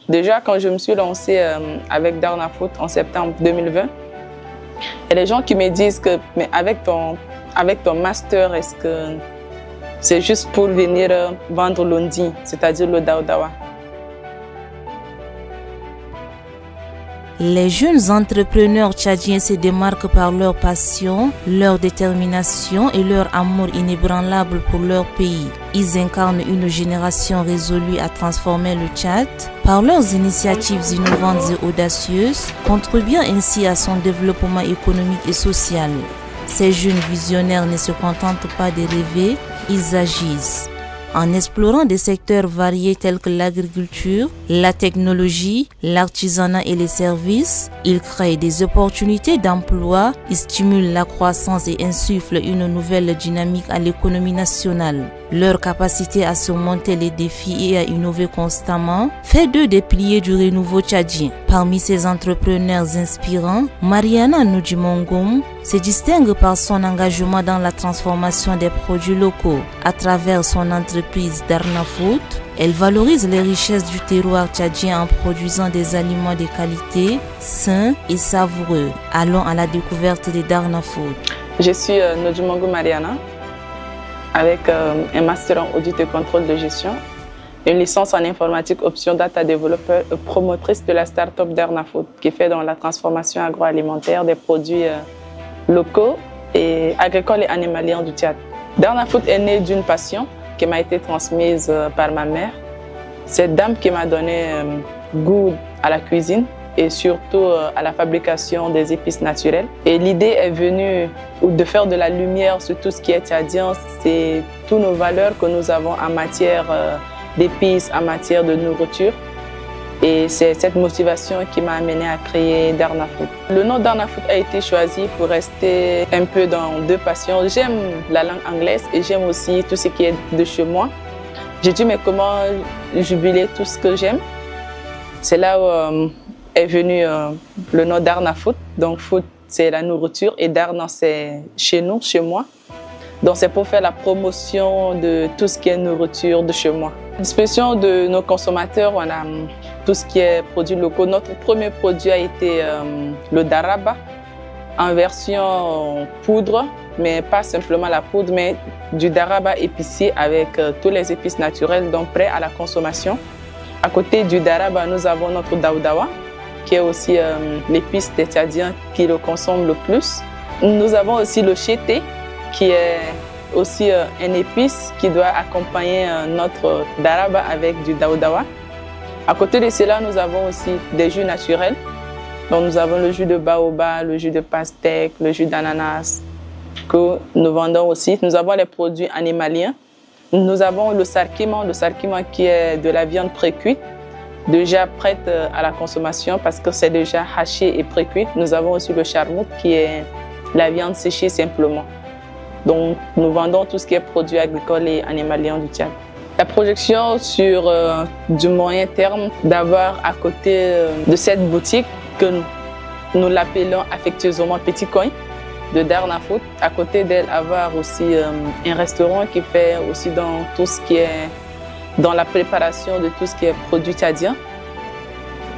Déjà, quand je me suis lancée avec Darna Food en septembre 2020, il y a des gens qui me disent que mais avec ton master, est-ce que c'est juste pour venir vendre l'ondi, c'est-à-dire le daoudawa? Les jeunes entrepreneurs tchadiens se démarquent par leur passion, leur détermination et leur amour inébranlable pour leur pays. Ils incarnent une génération résolue à transformer le Tchad par leurs initiatives innovantes et audacieuses, contribuant ainsi à son développement économique et social. Ces jeunes visionnaires ne se contentent pas de rêver, ils agissent. En explorant des secteurs variés tels que l'agriculture, la technologie, l'artisanat et les services, ils créent des opportunités d'emploi, ils stimulent la croissance et insufflent une nouvelle dynamique à l'économie nationale. Leur capacité à surmonter les défis et à innover constamment fait d'eux des piliers du renouveau tchadien. Parmi ces entrepreneurs inspirants, Mariana Nudjimongom se distingue par son engagement dans la transformation des produits locaux. À travers son entreprise Darna Food, elle valorise les richesses du terroir tchadien en produisant des aliments de qualité, sains et savoureux. Allons à la découverte de Darna Food. Je suis Nudjimongom Mariana, avec un master en audit et contrôle de gestion, une licence en informatique option data développeur, promotrice de la start-up Darna Food qui fait dans la transformation agroalimentaire des produits locaux et agricoles et animaliers du Tchad. Darna Food est née d'une passion qui m'a été transmise par ma mère. Cette dame qui m'a donné goût à la cuisine et surtout à la fabrication des épices naturelles. Et l'idée est venue de faire de la lumière sur tout ce qui est tchadien, c'est toutes nos valeurs que nous avons en matière d'épices, en matière de nourriture. Et c'est cette motivation qui m'a amené à créer Darna Food. Le nom Darna Food a été choisi pour rester un peu dans deux passions. J'aime la langue anglaise et j'aime aussi tout ce qui est de chez moi. J'ai dit mais comment jubiler tout ce que j'aime? C'est là où est venu le nom Darna Food. Donc food c'est la nourriture et Darna c'est chez nous, chez moi. Donc c'est pour faire la promotion de tout ce qui est nourriture de chez moi. L'inspection de nos consommateurs, on a tout ce qui est produits locaux. Notre premier produit a été le daraba en version poudre, mais pas simplement la poudre, mais du daraba épicé avec tous les épices naturelles, donc prêts à la consommation. À côté du daraba, nous avons notre daoudawa, qui est aussi l'épice des Tchadiens qui le consomment le plus. Nous avons aussi le chété, qui est aussi un épice qui doit accompagner notre daraba avec du daoudawa. À côté de cela, nous avons aussi des jus naturels. Donc, nous avons le jus de baobab, le jus de pastèque, le jus d'ananas que nous vendons aussi. Nous avons les produits animaliers. Nous avons le sarkima qui est de la viande pré-cuite, déjà prête à la consommation parce que c'est déjà haché et pré-cuite. Nous avons aussi le charmout qui est la viande séchée simplement. Donc, nous vendons tout ce qui est produits agricoles et animaliers du Tchad. La projection sur du moyen terme, d'avoir à côté de cette boutique que nous l'appelons affectueusement Petit Coin de Darna Food, à côté d'elle avoir aussi un restaurant qui fait aussi dans tout ce qui est dans la préparation de tout ce qui est produit tchadien.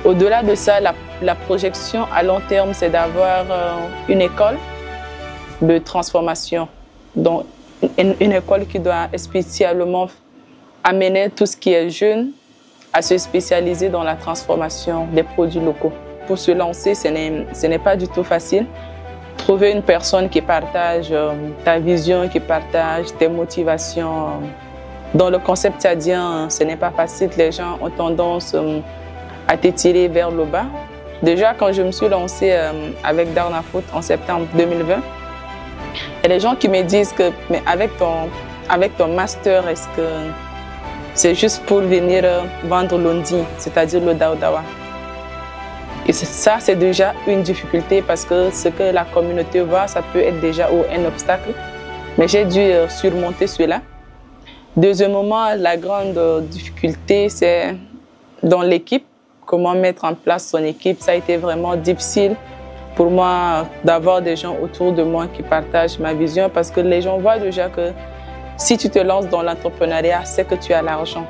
Au-delà de ça, la projection à long terme, c'est d'avoir une école de transformation. Donc, une école qui doit spécialement amener tout ce qui est jeune à se spécialiser dans la transformation des produits locaux. Pour se lancer, ce n'est pas du tout facile. Trouver une personne qui partage ta vision, qui partage tes motivations. Dans le concept tchadien, ce n'est pas facile. Les gens ont tendance à t'étirer vers le bas. Déjà, quand je me suis lancée avec Darna Food en septembre 2020, il y a des gens qui me disent que mais avec ton master, est-ce que c'est juste pour venir vendre l'ondi, c'est-à-dire le daoudawa? Et ça, c'est déjà une difficulté parce que ce que la communauté voit, ça peut être déjà un obstacle. Mais j'ai dû surmonter cela. Deuxièmement, la grande difficulté, c'est dans l'équipe. Comment mettre en place son équipe, ça a été vraiment difficile pour moi d'avoir des gens autour de moi qui partagent ma vision parce que les gens voient déjà que si tu te lances dans l'entrepreneuriat, c'est que tu as l'argent.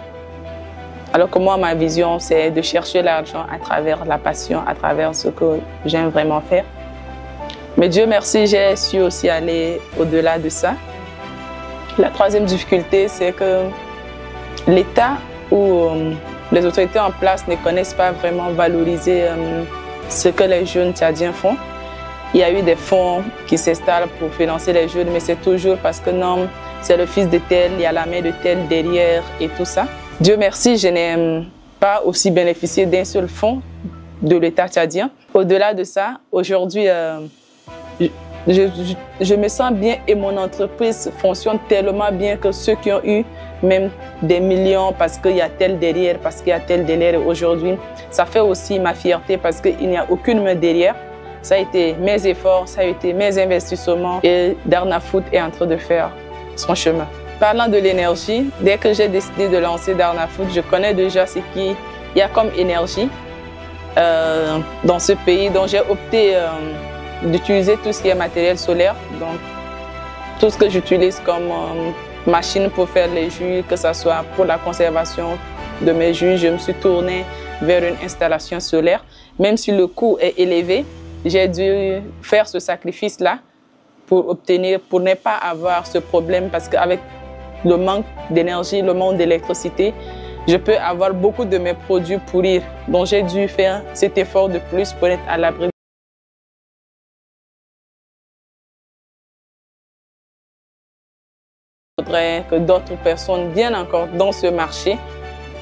Alors que moi, ma vision, c'est de chercher l'argent à travers la passion, à travers ce que j'aime vraiment faire. Mais Dieu merci, j'ai su aussi aller au-delà de ça. La troisième difficulté, c'est que l'État ou les autorités en place ne connaissent pas vraiment valoriser ce que les jeunes tchadiens font. Il y a eu des fonds qui s'installent pour financer les jeunes, mais c'est toujours parce que non, c'est le fils de tel, il y a la mère de tel derrière et tout ça. Dieu merci, je n'ai pas aussi bénéficié d'un seul fonds de l'État tchadien. Au-delà de ça, aujourd'hui, je me sens bien et mon entreprise fonctionne tellement bien que ceux qui ont eu même des millions parce qu'il y a tel derrière, parce qu'il y a tel derrière aujourd'hui, ça fait aussi ma fierté parce qu'il n'y a aucune main derrière. Ça a été mes efforts, ça a été mes investissements et Darna Food est en train de faire son chemin. Parlant de l'énergie, dès que j'ai décidé de lancer Darna Food, je connais déjà ce qu'il y a comme énergie dans ce pays. Donc j'ai opté d'utiliser tout ce qui est matériel solaire. Donc tout ce que j'utilise comme machine pour faire les jus, que ce soit pour la conservation de mes jus, je me suis tournée vers une installation solaire. Même si le coût est élevé, j'ai dû faire ce sacrifice-là pour ne pas avoir ce problème parce qu'avec le manque d'énergie, le manque d'électricité, je peux avoir beaucoup de mes produits pourrir. Donc j'ai dû faire cet effort de plus pour être à l'abri. Il faudrait que d'autres personnes viennent encore dans ce marché.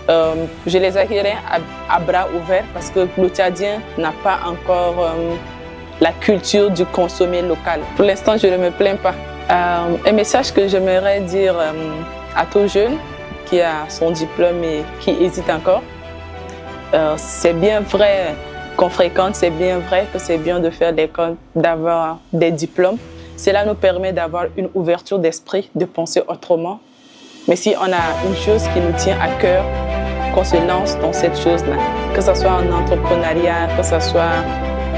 Je les accueillerai à bras ouverts parce que le Tchadien n'a pas encore la culture du consommer local. Pour l'instant, je ne me plains pas. Un message que j'aimerais dire à tout jeune qui a son diplôme et qui hésite encore, c'est bien vrai qu'on fréquente, c'est bien vrai que c'est bien de faire l'école, d'avoir des diplômes. Cela nous permet d'avoir une ouverture d'esprit, de penser autrement. Mais si on a une chose qui nous tient à cœur, qu'on se lance dans cette chose-là, que ce soit en entrepreneuriat, que ce soit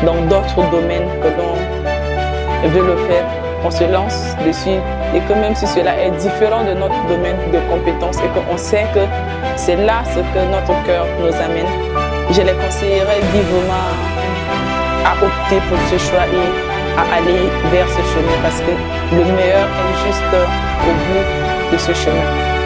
dans d'autres domaines que l'on veut le faire, on se lance dessus et que même si cela est différent de notre domaine de compétences et qu'on sait que c'est là ce que notre cœur nous amène, je les conseillerais vivement à opter pour ce choix et à aller vers ce chemin parce que le meilleur est juste au bout de ce chemin.